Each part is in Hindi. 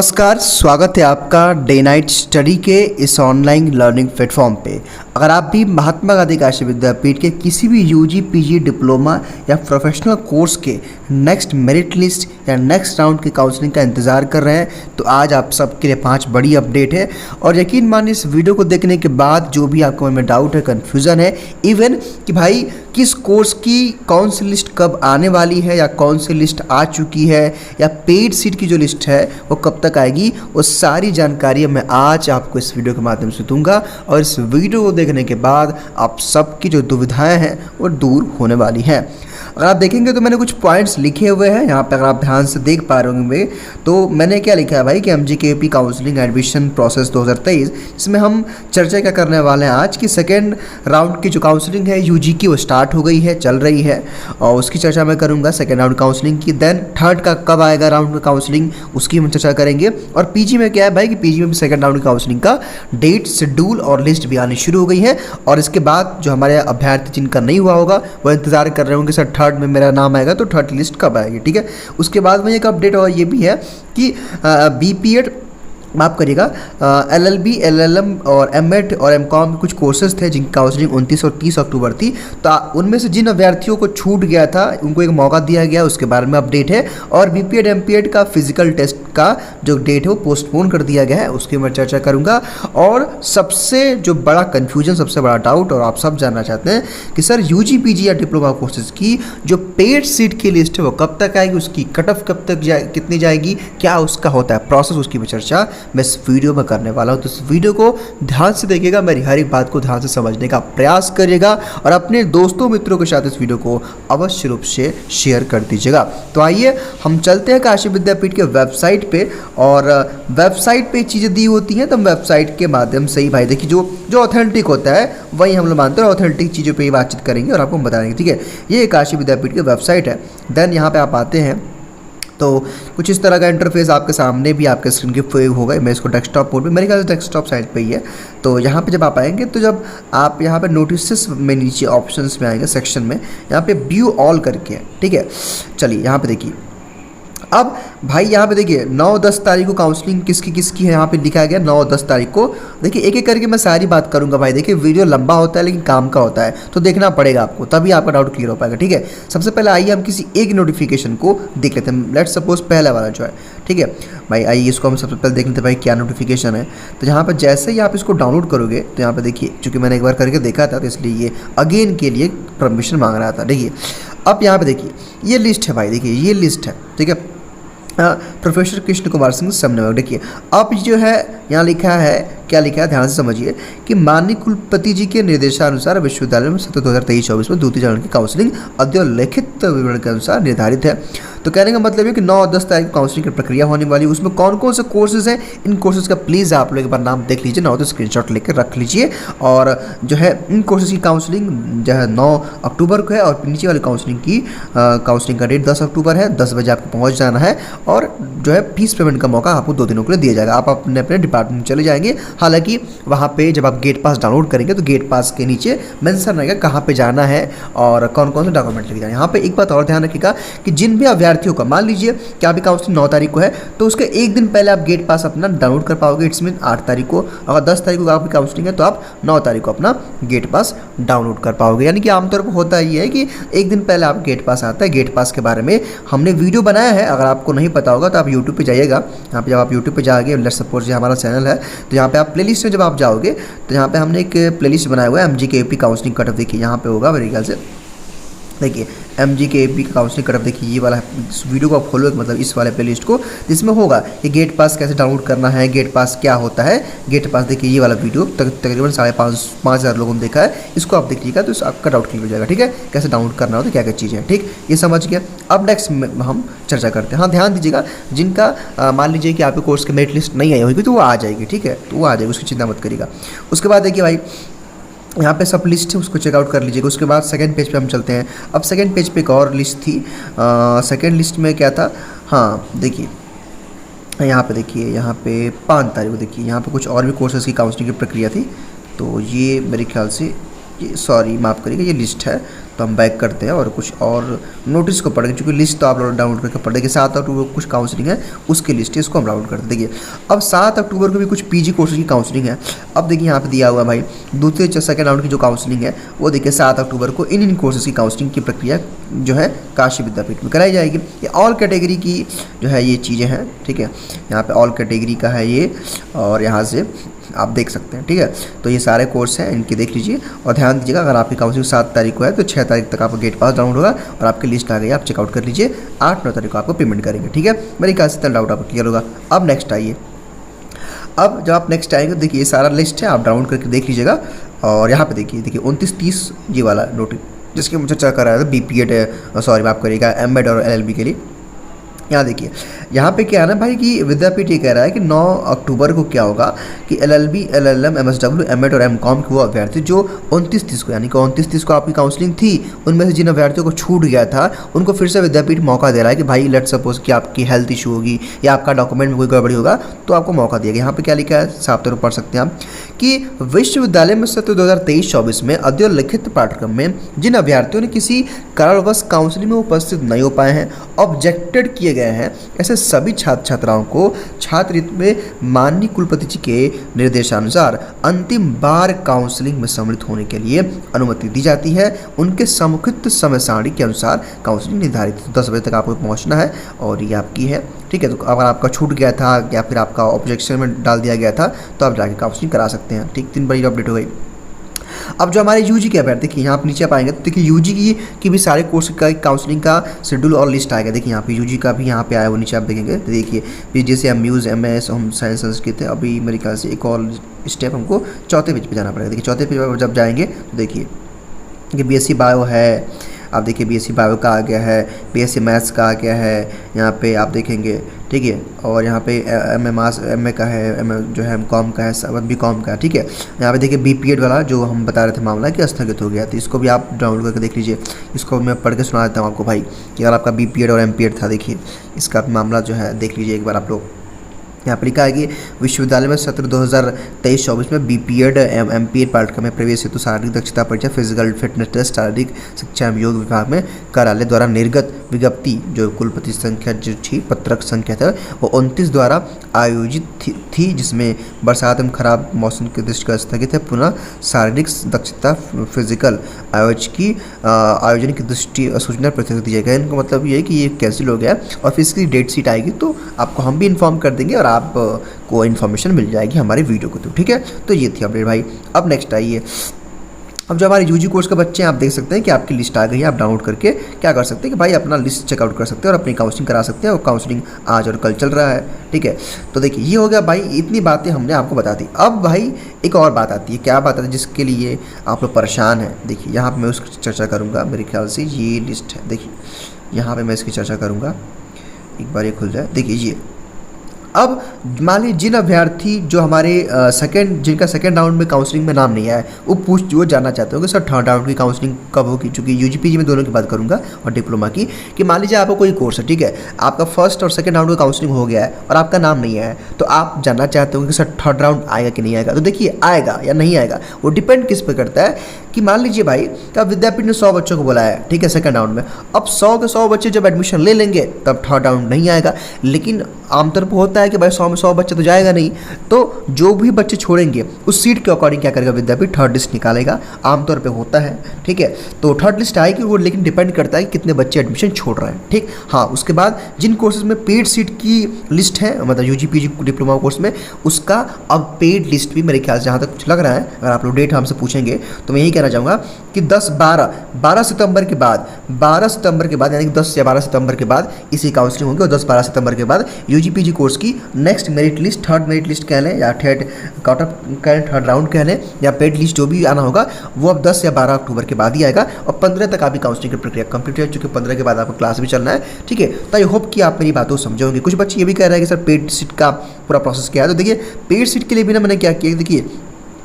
नमस्कार, स्वागत है आपका डे नाइट स्टडी के इस ऑनलाइन लर्निंग प्लेटफॉर्म पे। अगर आप भी महात्मा गांधी काशी विद्यापीठ के किसी भी यूजी, पीजी, डिप्लोमा या प्रोफेशनल कोर्स के नेक्स्ट मेरिट लिस्ट या नेक्स्ट राउंड की काउंसलिंग का इंतज़ार कर रहे हैं तो आज आप सबके लिए 5 बड़ी अपडेट है। और यकीन मानिए इस वीडियो को देखने के बाद जो भी आपके मन में डाउट है, कन्फ्यूज़न है, इवन कि भाई किस कोर्स की कौन सी लिस्ट कब आने वाली है या कौन सी लिस्ट आ चुकी है या पेड सीट की जो लिस्ट है वो कब तक आएगी, वो सारी जानकारी मैं आज आपको इस वीडियो के माध्यम से दूंगा। और इस वीडियो को देखने के बाद आप सबकी जो दुविधाएं हैं वो दूर होने वाली हैं। अगर आप देखेंगे तो मैंने कुछ पॉइंट्स लिखे हुए हैं यहाँ पे, अगर आप ध्यान से देख पा रहे होंगे तो मैंने क्या लिखा है भाई कि MGKP काउंसलिंग एडमिशन प्रोसेस 2023, जिसमें हम चर्चा क्या करने वाले हैं आज की सेकेंड राउंड की जो काउंसलिंग है यूजी की वो स्टार्ट हो गई है, चल रही है और उसकी चर्चा मैं करूँगा सेकेंड राउंड काउंसलिंग की। देन थर्ड का कब आएगा राउंड का काउंसलिंग उसकी हम चर्चा करेंगे। और पीजी में क्या है भाई कि पीजी में भी सेकेंड राउंड काउंसलिंग का डेट, शेड्यूल और लिस्ट भी आनी शुरू हो गई है। और इसके बाद जो हमारे अभ्यर्थी जिनका नहीं हुआ होगा वो इंतजार कर रहे होंगे सर थर्ड में मेरा नाम आएगा तो थर्ड लिस्ट कब आएगी, ठीक है। उसके बाद में एक अपडेट और ये भी है कि BPEd माफ़ करिएगा LLB, LLM और M.Ed और M.Com कुछ कोर्सेज थे जिनकी काउंसलिंग 29 और 30 अक्टूबर थी। तो उनमें से जिन अभ्यर्थियों को छूट गया था उनको एक मौका दिया गया, उसके बारे में अपडेट है। और BPEd MPEd का फिजिकल टेस्ट का जो डेट है वो पोस्टपोन कर दिया गया है, उसकी मैं चर्चा करूँगा। और सबसे जो बड़ा कन्फ्यूजन, सबसे बड़ा डाउट और आप सब जानना चाहते हैं कि सर UG, PG या डिप्लोमा कोर्सेज की जो पेड सीट की लिस्ट है वो कब तक आएगी, उसकी कट ऑफ कब तक कितनी जाएगी, क्या उसका होता है प्रोसेस, उसकी भी चर्चा मैं इस वीडियो में करने वाला हूं। तो इस वीडियो को ध्यान से देखिएगा, मेरी हर एक बात को ध्यान से समझने का प्रयास करिएगा और अपने दोस्तों मित्रों के साथ इस वीडियो को अवश्य रूप से शेयर कर दीजिएगा। तो आइए हम चलते हैं काशी विद्यापीठ के वेबसाइट पे। और वेबसाइट पे चीज़ें दी होती हैं तो हम वेबसाइट के माध्यम से ही भाई देखिए जो ऑथेंटिक होता है वही हम लोग मानते हैं, ऑथेंटिक चीज़ों पर ही बातचीत करेंगे और आपको हम बताएंगे, ठीक है। ये काशी विद्यापीठ की वेबसाइट है। देन यहाँ पर आप आते हैं तो कुछ इस तरह का इंटरफेस आपके सामने भी आपके स्क्रीन के पे होगा। मैं इसको डेस्कटॉप मोड पे, मेरे ख्याल से डेस्कटॉप साइड पे ही है। तो यहाँ पे जब आप आएंगे तो जब आप यहाँ पे नोटिसेस में नीचे ऑप्शंस में आएंगे सेक्शन में, यहाँ पे व्यू ऑल करके है, ठीक है। चलिए यहाँ पे देखिए, अब भाई यहाँ पे देखिए 9-10 तारीख को काउंसलिंग किसकी है यहाँ पे लिखा गया 9-10 तारीख को। देखिए एक एक करके मैं सारी बात करूँगा भाई। देखिए वीडियो लंबा होता है लेकिन काम का होता है तो देखना पड़ेगा आपको, तभी आपका डाउट क्लियर हो पाएगा, ठीक है। सबसे पहले आइए हम किसी एक नोटिफिकेशन को देख लेते हैं। लेट्स सपोज पहला वाला जो है, ठीक है भाई, आइए इसको हम सबसे पहले देख लेते हैं भाई क्या नोटिफिकेशन है। तो यहाँ पर जैसे ही आप इसको डाउनलोड करोगे तो यहाँ पर देखिए, चूँकि मैंने एक बार करके देखा था तो इसलिए ये अगेन के लिए परमिशन मांग रहा था। देखिए अब यहाँ पर देखिए ये लिस्ट है भाई, देखिए ये लिस्ट है, ठीक है। प्रोफेसर कृष्ण कुमार सिंह समन्वयक। देखिए अब जो है यहाँ लिखा है, क्या लिखा है ध्यान से समझिए कि माननीय कुलपति जी के निर्देशानुसार विश्वविद्यालय में सत्र 2023-24 में द्वितीय चरण की काउंसलिंग अध्योलिखित विवरण के अनुसार निर्धारित है। तो कहने का मतलब है कि 9 और 10 तारीख को काउंसलिंग की प्रक्रिया होने वाली है। उसमें कौन कौन से कोर्सेज हैं, इन कोर्सेज का प्लीज़ आप लोग एक बार नाम देख लीजिए, ना हो तो स्क्रीनशॉट लेकर रख लीजिए। और जो है इन कोर्सेज की काउंसलिंग जो है 9 अक्टूबर को है और नीचे वाली काउंसलिंग का डेट 10 अक्टूबर है। 10 बजे आपको पहुँच जाना है और जो है फीस पेमेंट का मौका आपको 2 दिनों के लिए दिया जाएगा। आप अपने अपने डिपार्टमेंट चले जाएंगे। हालांकि वहाँ पे जब आप गेट पास डाउनलोड करेंगे तो गेट पास के नीचे मेंशन रहेगा कहाँ पे जाना है और कौन कौन से डॉक्यूमेंट लेके जाना है। यहाँ पे एक बात और ध्यान रखिएगा कि जिन भी अभ्यर्थियों का, मान लीजिए कि आपकी काउंसलिंग 9 तारीख को है तो उसके एक दिन पहले आप गेट पास अपना डाउनलोड कर पाओगे। इट्स मीन 8 तारीख को। अगर 10 तारीख को आपकी काउंसलिंग है तो आप 9 तारीख को अपना गेट पास डाउनलोड कर पाओगे। यानी कि आमतौर पर होता ही है कि एक दिन पहले आप गेट पास आता है। गेट पास के बारे में हमने वीडियो बनाया है, अगर आपको नहीं पता होगा तो आप यूट्यूब पर जाइएगा। यहाँ पे जब आप यूट्यूब पे जाओगे, लेट्स सपोज ये हमारा चैनल है, तो यहाँ पे आप प्लेलिस्ट में जब आप जाओगे तो यहाँ पे हमने एक प्लेलिस्ट बनाया हुआ है MGKP काउंसलिंग कट ऑफ। देखिए यहाँ पे होगा मेरे ख्याल से, देखिए MGKP का काउंसलिंग कट ऑफ। देखिए ये वाला इस वीडियो को आप फॉलो, मतलब इस वाले प्लेलिस्ट को, जिसमें होगा कि गेट पास कैसे डाउनलोड करना है, गेट पास क्या होता है। गेट पास देखिए ये वाला वीडियो तकरीबन 5,500 लोगों ने देखा है। इसको आप देखिएगा तो आपका डाउट क्लियर हो जाएगा, ठीक है। कैसे डाउनलोड करना होता है, क्या क्या चीज़ें हैं, ठीक, ये समझ गया। अब नेक्स्ट हम चर्चा करते हैं। हाँ ध्यान दीजिएगा, जिनका मान लीजिए कि आपके कोर्स की मेरिट लिस्ट नहीं आई होगी तो वो आ जाएगी, ठीक है, तो वो आ जाएगी, उसकी चिंता मत करिएगा। उसके बाद देखिए भाई यहाँ पे सब लिस्ट है, उसको चेकआउट कर लीजिएगा। उसके बाद सेकंड पेज पे हम चलते हैं। अब सेकंड पेज पे एक और लिस्ट थी। सेकंड लिस्ट में क्या था, हाँ देखिए यहाँ पे, देखिए यहाँ पे 5 तारीख को देखिए यहाँ पे कुछ और भी कोर्सेज की काउंसलिंग की प्रक्रिया थी। तो ये मेरे ख्याल से ये, सॉरी माफ़ करिएगा, ये लिस्ट है। तो तो हम बैक करते हैं और कुछ और नोटिस को पढ़ेंगे, क्योंकि लिस्ट तो आप लोग डाउनलोड करके पढ़ देखिए 7 अक्टूबर को कुछ काउंसलिंग है, उसकी लिस्ट है, इसको हम डाउनलोड करते हैं। देखिए अब 7 अक्टूबर को भी कुछ पीजी कोर्सेज की काउंसलिंग है। अब देखिए यहाँ पे दिया हुआ भाई दूसरे सेकंड राउंड की जो काउंसलिंग है वो देखिए 7 अक्टूबर को इन कोर्सेज की काउंसलिंग की प्रक्रिया जो है काशी विद्यापीठ में कराई जाएगी। ये ऑल कैटेगरी की जो है ये चीज़ें हैं, ठीक है, यहाँ पे ऑल कैटेगरी का है ये, और यहाँ से आप देख सकते हैं, ठीक है। तो ये सारे कोर्स हैं, इनकी देख लीजिए और ध्यान दीजिएगा, अगर आपकी काउंसलिंग 7 तारीख को है तो 6 तारीख तक आपका गेट पास डाउनलोड होगा और आपकी लिस्ट आ गई, आप चेकआउट कर लीजिए। 8-9 तारीख को आपको पेमेंट करेंगे, ठीक है। मेरे ख्याल से इतना डाउट आपको क्लियर होगा। अब नेक्स्ट आइए, अब जब आप नेक्स्ट आएंगे देखिए ये सारा लिस्ट है, आप डाउनलोड करके देख लीजिएगा। और यहाँ पे देखिए 29-30 जी वाला नोटिस जिसकी मुझे चर्चा कर रहा था BPED, सॉरी माफ करिएगा, MEd और LLB के लिए। यहाँ देखिए यहाँ पे क्या है ना भाई कि विद्यापीठ ये कह रहा है कि 9 अक्टूबर को क्या होगा कि LLB, LLM, MSW, MEd और MCOM के वो अभ्यर्थी जो 29-30 को, यानी कि 29-30 को आपकी काउंसलिंग थी, उनमें से जिन अभ्यर्थियों को छूट गया था उनको फिर से विद्यापीठ मौका दे रहा है कि भाई लेट सपोज कि आपकी हेल्थ इशू होगी या आपका डॉक्यूमेंट में कोई गड़बड़ी होगा तो आपको मौका दिया गया। यहाँ पे क्या लिखा है साफ तौर पर पढ़ सकते हैं आप कि विश्वविद्यालय में सत्र 2023-24 में अद्यलिखित पाठ्यक्रम में जिन अभ्यर्थियों ने किसी कारणवश काउंसलिंग में उपस्थित नहीं हो पाए हैं, ऑब्जेक्टेड किए गए हैं, ऐसे सभी छात्र छात्राओं को छात्रवृत्ति में माननीय कुलपति जी के निर्देशानुसार अंतिम बार काउंसलिंग में सम्मिलित होने के लिए अनुमति दी जाती है। उनके समुचित समय सारणी के अनुसार काउंसलिंग निर्धारित 10 बजे तक आपको पहुंचना है और ये आपकी है, ठीक है। तो अगर आपका छूट गया था या फिर आपका ऑब्जेक्शन में डाल दिया गया था तो आप जाके काउंसलिंग करा सकते हैं, ठीक। 3 बड़ी अपडेट हो गई। अब जो हमारे यूजी के अभ्यर्थी देखिए यहाँ आप नीचे पाएंगे तो देखिए यूजी की भी सारे कोर्स का काउंसलिंग का शेड्यूल और लिस्ट आएगा। देखिए यहाँ पे यूजी का भी यहाँ पे आया वो नीचे आप देखेंगे तो देखिए PGCM, muse, MS, home science, Sanskrit है। अभी मेरे ख्याल से एक और स्टेप हमको चौथे पेज पे जाना पड़ेगा। देखिए चौथे पेज पर जब जाएंगे तो देखिए कि BSc बायो है, आप देखिए BSc बायो का आ गया है, BSc मैथ्स का आ गया है, यहाँ पे आप देखेंगे, ठीक है। और यहाँ पे MA का है, MA जो है MCOM का है, BCom का है, ठीक है। यहाँ पे देखिए BPED वाला जो हम बता रहे थे मामला कि स्थगित हो गया, तो इसको भी आप डाउनलोड करके देख लीजिए। इसको मैं पढ़ के सुना देता हूँ आपको भाई कि अगर आपका BPED और MPED था, देखिए इसका मामला जो है देख लीजिए एक बार आप लोग। यहाँ पर लिखा है कि विश्वविद्यालय में सत्र 2023-24 में BPED MPED पाठ्यक्रम में प्रवेश हेतु शारीरिक दक्षता परीक्षा, फिजिकल फिटनेस टेस्ट, शारीरिक शिक्षा एवं योग विभाग में कार्यालय द्वारा निर्गत विज्ञप्ति जो कुलपति संख्या जो थी, पत्रक संख्या था वो 29 द्वारा आयोजित थी जिसमें बरसात एवं खराब मौसम के दृष्टिगत स्थगित है। पुनः शारीरिक दक्षता फिजिकल आयोजन की दृष्टि सूचना पृथक दी जाएगा। इनका मतलब ये है कि ये कैंसिल हो गया और फिर इसकी डेट शीट आएगी तो आपको हम भी इन्फॉर्म कर देंगे और आपको इन्फॉर्मेशन मिल जाएगी हमारे वीडियो को थ्रू, ठीक है। तो ये थी अपडेट भाई। अब नेक्स्ट आइए, अब जो हमारे यूजी कोर्स के बच्चे हैं आप देख सकते हैं कि आपकी लिस्ट आ गई है। आप डाउनलोड करके क्या कर सकते हैं कि भाई अपना लिस्ट चेकआउट कर सकते हैं और अपनी काउंसलिंग करा सकते हैं और काउंसलिंग आज और कल चल रहा है, ठीक है। तो देखिए ये हो गया भाई, इतनी बातें हमने आपको बता दी। अब भाई एक और बात आती है, क्या बात आती है जिसके लिए आप लोग परेशान हैं। देखिए यहाँ पर मैं उसकी चर्चा करूँगा, मेरे ख्याल से ये लिस्ट है, देखिए यहाँ पर मैं इसकी चर्चा करूँगा, एक बार ये खुल जाए। देखिए ये अब मान लीजिए जिन अभ्यर्थी जो हमारे जिनका सेकंड राउंड में काउंसलिंग में नाम नहीं आया वो जानना चाहते हो कि सर थर्ड राउंड की काउंसलिंग कब होगी, चूँकि UG-PG में दोनों की बात करूंगा और डिप्लोमा की, कि मान लीजिए आपका कोई कोर्स है, ठीक है, आपका फर्स्ट और सेकंड राउंड का काउंसलिंग हो गया है और आपका नाम नहीं आया है, तो आप जानना चाहते हो कि सर थर्ड राउंड आएगा कि नहीं आएगा। तो देखिए आएगा या नहीं आएगा वो डिपेंड किस पर करता है कि मान लीजिए भाई कि विद्यापीठ ने 100 बच्चों को बुलाया है, ठीक है, सेकंड राउंड में। अब 100 के 100 बच्चे जब एडमिशन ले लेंगे तब थर्ड राउंड नहीं आएगा। लेकिन आमतौर पर होता है कि भाई 100 में 100 बच्चे तो जाएगा नहीं, तो जो भी बच्चे छोड़ेंगे उस सीट के अकॉर्डिंग क्या करेगा विद्यापीठ, थर्ड लिस्ट निकालेगा। आमतौर पे होता है, ठीक है। तो थर्ड लिस्ट आएगी वो, लेकिन डिपेंड करता है कि कितने बच्चे एडमिशन छोड़ रहे हैं, ठीक। हाँ, उसके बाद जिन कोर्सेज में पेड सीट की लिस्ट है, मतलब UG-PG डिप्लोमा कोर्स में, उसका अब पेड लिस्ट भी मेरे ख्याल से जहाँ तक कुछ लग रहा है, अगर आप लोग डेट हमसे पूछेंगे तो मैं यही कहना चाहूँगा कि 12 सितंबर के बाद यानी कि 10 या 12 सितंबर के बाद इसी काउंसलिंग होगी और 10-12 सितंबर के बाद UG-PG कोर्स की next merit list, third merit list कह लें या थर्ड कट ऑफ कह लें, थर्ड राउंड कह लें या पेड लिस्ट जो भी आना होगा वो अब 10 या 12 अक्टूबर के बाद ही आएगा और 15 तक आपकी काउंसलिंग की प्रक्रिया कंप्लीट है, चूँकि 15 के बाद आपको क्लास भी चलना है, ठीक है। तो आई होप कि आप मेरी बातों को समझोगे। कुछ बच्चे ये भी कह रहे हैं कि सर पेड सीट का पूरा प्रोसेस क्या है। तो देखिए पेड सीट के लिए भी ना मैंने क्या किया, देखिए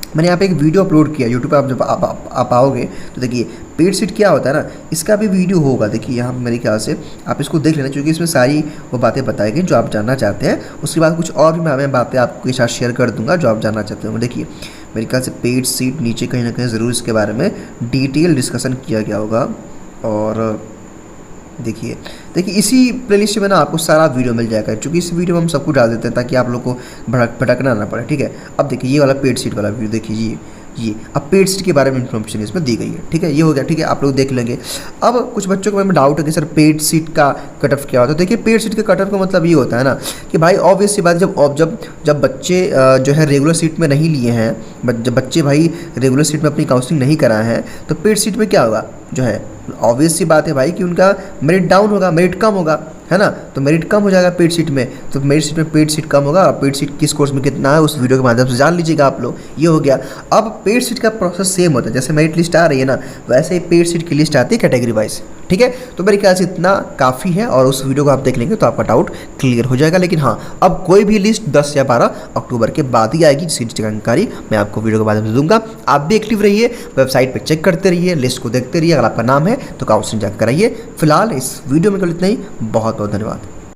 मैंने यहाँ पे एक वीडियो अपलोड किया यूट्यूब पे, आप जब आप आओगे तो देखिए पेड सीट क्या होता है ना, इसका भी वीडियो होगा। देखिए यहाँ मेरे ख्याल से आप इसको देख लेना, क्योंकि इसमें सारी वो बातें बताई गई जो आप जानना चाहते हैं। उसके बाद कुछ और भी मैं बातें आपके साथ शेयर कर दूंगा जो आप जानना चाहते हो। देखिए मेरे ख्याल से पेड सीट नीचे कहीं ना कहीं ज़रूर इसके बारे में डिटेल डिस्कशन किया गया होगा। और देखिए इसी प्लेलिस्ट में ना आपको सारा वीडियो मिल जाएगा, क्योंकि इस वीडियो में हम सब कुछ डाल देते हैं ताकि आप लोग को भटकना ना पड़े, ठीक है। अब देखिए ये वाला पेड सीट वाला वीडियो देखिए, ये अब पेड सीट के बारे में इन्फॉर्मेशन इसमें दी गई है, ठीक है। ये हो गया, ठीक है, आप लोग देख लेंगे। अब कुछ बच्चों को में डाउट है कि सर पेड सीट का कट ऑफ क्या होता है। देखिए पेड सीट के कट ऑफ का मतलब ये होता है ना कि भाई ऑब्वियस सी बात, जब बच्चे जो है रेगुलर सीट में नहीं लिए हैं, जब बच्चे भाई रेगुलर सीट में अपनी काउंसलिंग नहीं कराए हैं, तो पेड सीट में क्या होगा, जो है ऑब्वियस सी बात है भाई कि उनका मेरिट डाउन होगा, मेरिट कम होगा, है ना। तो मेरिट कम हो जाएगा पेड सीट में, तो मेरिट सीट में पेड सीट कम होगा। और पेड सीट किस कोर्स में कितना है उस वीडियो के माध्यम से जान लीजिएगा आप लोग। ये हो गया। अब पेड सीट का प्रोसेस सेम होता है, जैसे मेरिट लिस्ट आ रही है ना, वैसे ही पेड सीट की लिस्ट आती है कैटेगरी वाइज, ठीक है। तो मेरे ख्याल से इतना काफ़ी है, और उस वीडियो को आप देख लेंगे तो आपका डाउट क्लियर हो जाएगा। लेकिन हाँ, अब कोई भी लिस्ट 10 या 12 अक्टूबर के बाद ही आएगी, जिसकी जानकारी मैं आपको वीडियो के माध्यम से दूंगा। आप भी एक्टिव रहिए, वेबसाइट पर चेक करते रहिए, लिस्ट को देखते रहिए। अगर आपका नाम है तो काउंसलिंग जाकर कराइए। फिलहाल इस वीडियो में केवल इतना ही। बहुत बहुत धन्यवाद।